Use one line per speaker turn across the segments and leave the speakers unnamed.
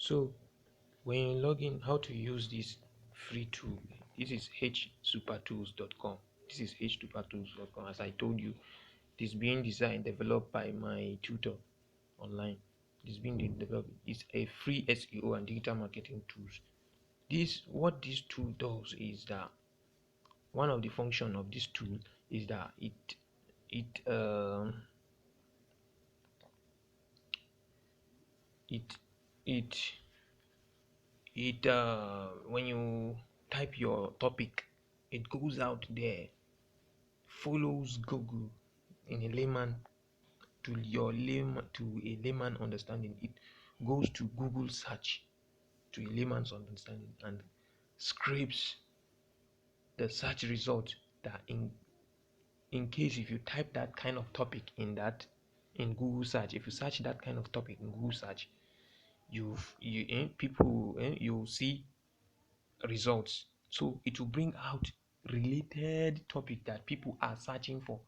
So when you log in, how to use this free tool? This is h-supertools.com. This is h-supertools.com. As I told you, this being developed by my tutor online. This being developed is a free SEO and digital marketing tools. What this tool does is that one of the function of this tool is that it it it it when you type your topic, it goes out there, follows Google in a layman to a layman understanding. It goes to Google search to a layman's understanding and scrapes the search result, that in case if you type that kind of topic in Google search, if you search that kind of topic in Google search, you'll see results. So it will bring out related topic that people are searching for.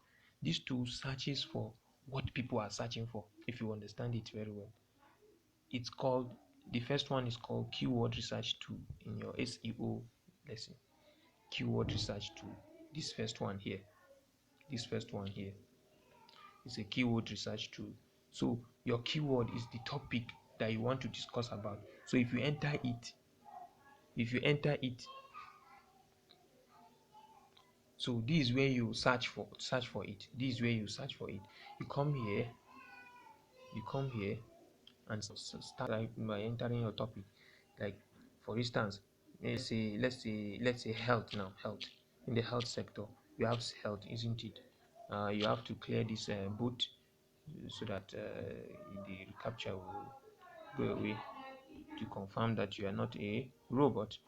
This tool searches for what people are searching for, if you understand it very well. It's called, the first one is called keyword research tool in your SEO lesson. Keyword research tool. This first one here is a keyword research tool. So your keyword is the topic that you want to discuss about. So if you enter it, so this is where you search for it. This is where you search for it. You come here and start by entering your topic. Like for instance, let's say health now. Health. In the health sector, you have health, isn't it? You have to clear this boot so that the capture will go away, to confirm that you are not a robot.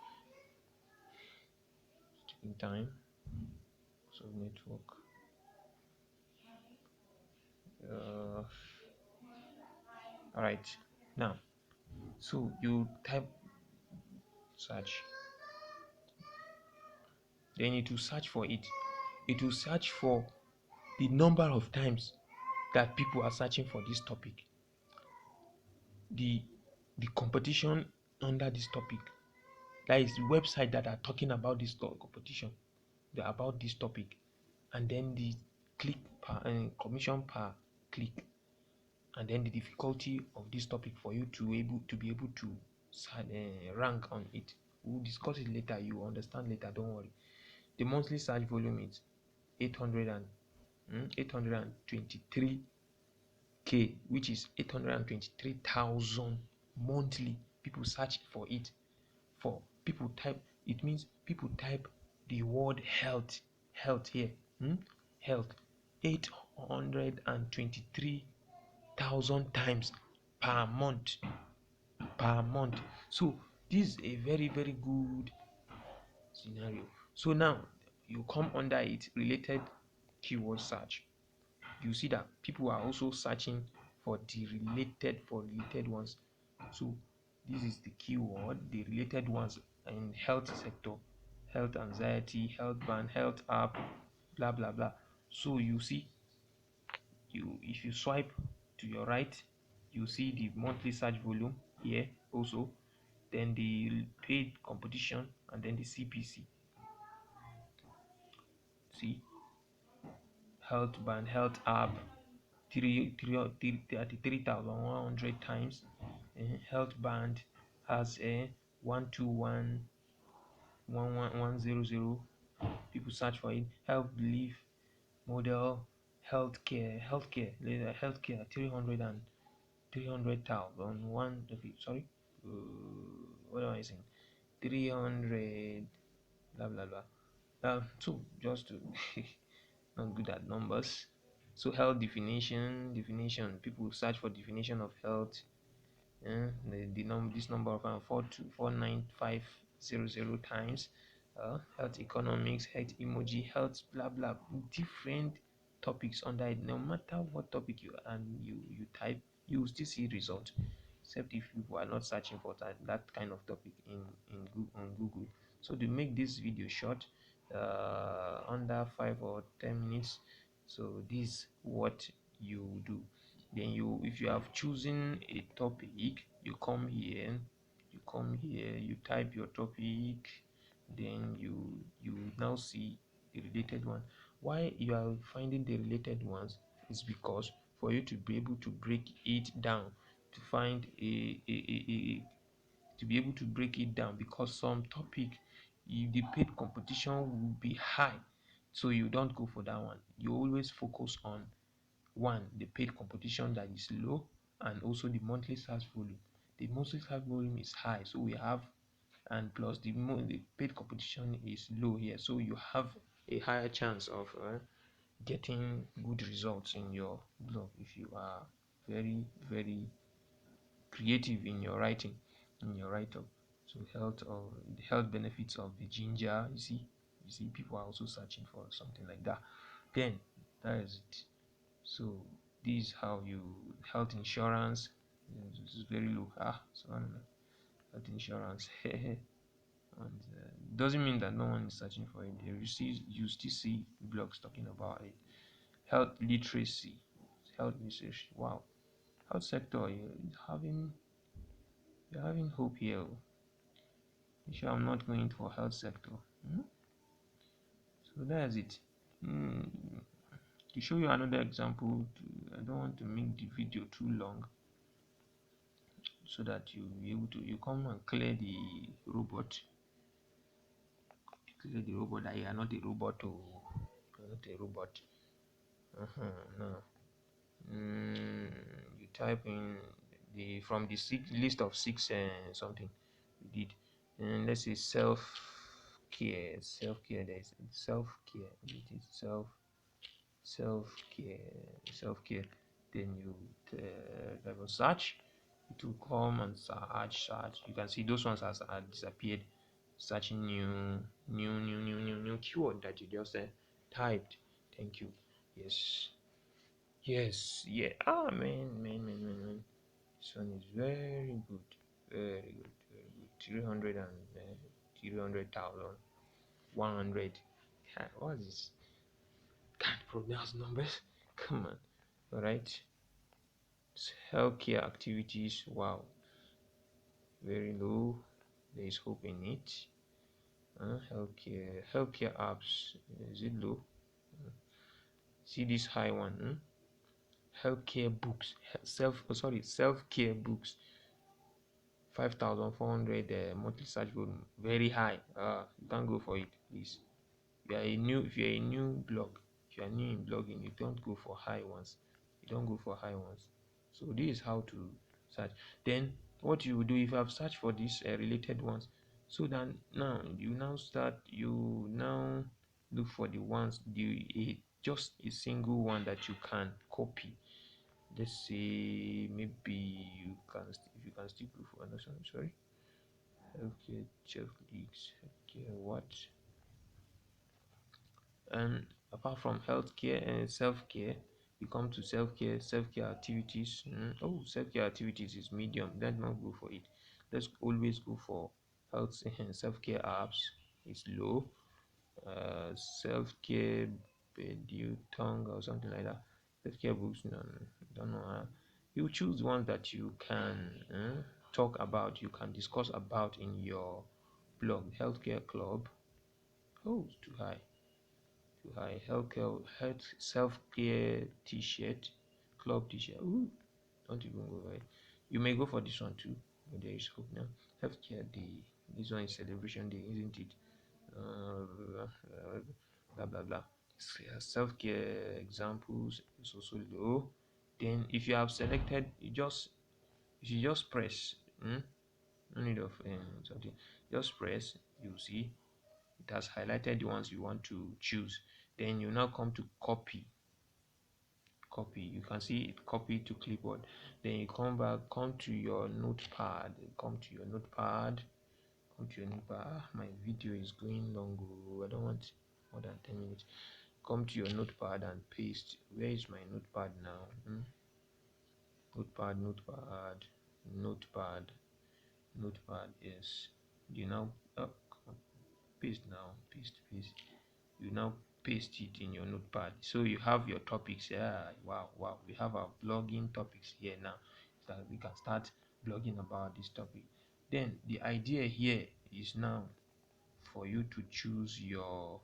Taking time. So network. All right. Now, so you type search, then it will search for it. It will search for the number of times that people are searching for this topic, the competition under this topic. That is the website that are talking about this competition, about this topic, and then the click per commission per click, and then the difficulty of this topic for you to be able to rank on it. We'll discuss it later. You understand later. Don't worry. The monthly search volume is 823k, which is 823,000 monthly people search for it. For people type, it means people type the word health here, health 823,000 times per month. So this is a very good scenario. So now you come under it, related keyword search. You see that people are also searching for the related ones. So this is the keyword, the related ones in health sector: health anxiety, health ban, health app, blah blah blah. So you see, if you swipe to your right, you see the monthly search volume here also, then the paid competition, and then the CPC. See, health ban, health app, 33,100 times. Health band has a 121,100 people search for it. Health belief model, healthcare 300,000 one. Okay, sorry, what am I saying? 300 blah blah blah. So just to not good at numbers. So health definition, people search for definition of health. This number of 49500 times. Health economics, health emoji, health blah blah, different topics under it. No matter what topic you type, you will still see result, except if you are not searching for that kind of topic on Google. So to make this video short, under 5 or 10 minutes, so this is what you do. Then if you have chosen a topic, you come here You come here, you type your topic, then you now see the related one. Why you are finding the related ones is because for you to be able to break it down, to find a to be able to break it down, because some topic the paid competition will be high, so you don't go for that one. You always focus on one, the paid competition that is low, and also the monthly search volume. The monthly search volume is high, so we have, and plus the paid competition is low here, so you have a higher chance of getting good results in your blog if you are very very creative in your writing, in your write-up. So health, or the health benefits of the ginger, you see people are also searching for something like that. Then that is it. So this is how you, health insurance, this is very low. So I don't know, health insurance. And doesn't mean that no one is searching for it. You still see blogs talking about it. Health literacy, health research. Wow, health sector, having you're having hope here. You sure I'm not going for health sector? Hmm? So that's it. Mm, to show you another example, I don't want to make the video too long, so that you be able to, you come and clear the robot, that you are not a robot. Oh, you're not a robot. No. You type in the, from the list of six something we did, and let's say self care. There is self-care. It is self-care. Then you have a search. It will come and search. You can see those ones has disappeared. Searching new keyword that you just typed. Thank you. Yes. Yes, yeah. Man. This one is very good. Very good, very good. 300 and 300,000. 100. What is this? Can't pronounce numbers. Come on. Alright. Healthcare activities. Wow. Very low. There is hope in it. Healthcare apps. Is it low? See this high one. Healthcare books. Self-care books. 5,400 monthly search volume, very high. You can't go for it, please. If you're a new blog, if you are new in blogging, you don't go for high ones. So this is how to search. Then what you do, if you have searched for these related ones, so then now you now look for the ones, just a single one that you can copy. Let's say maybe you can, if you can still go for another one. Sorry. Healthcare check leaks. Healthcare what? And apart from healthcare and self-care, you come to self-care activities. Oh, self-care activities is medium. Let's not go for it. Let's always go for health and self-care apps. It's low. Self-care video tongue or something like that. Self-care books, no, don't know. You choose one that you can talk about, you can discuss about in your blog. Healthcare club. Oh, it's too high. Health self-care t-shirt, club t-shirt. Ooh, don't even go for it. You may go for this one too, but there is hope now. Healthcare day. This one is celebration day, isn't it? Blah blah blah. Self-care examples is also low. Then if you have selected, you just press. No need of something. Just press. You see it has highlighted the ones you want to choose. Then you now come to copy. You can see it copy to clipboard. Then you come back, come to your notepad. My video is going long. I don't want more than 10 minutes. Come to your notepad and paste. Where is my notepad now? Notepad. Yes. You now, come on, paste now. Paste. You now paste it in your notepad, so you have your topics. Wow, we have our blogging topics here now, so we can start blogging about this topic. Then the idea here is now for you to choose your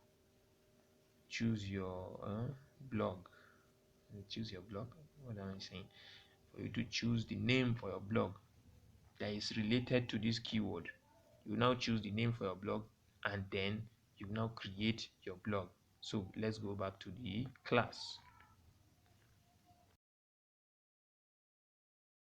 blog. Choose your blog. What am I saying? For you to choose the name for your blog that is related to this keyword. You now choose the name for your blog, and then you now create your blog. So let's go back to the class.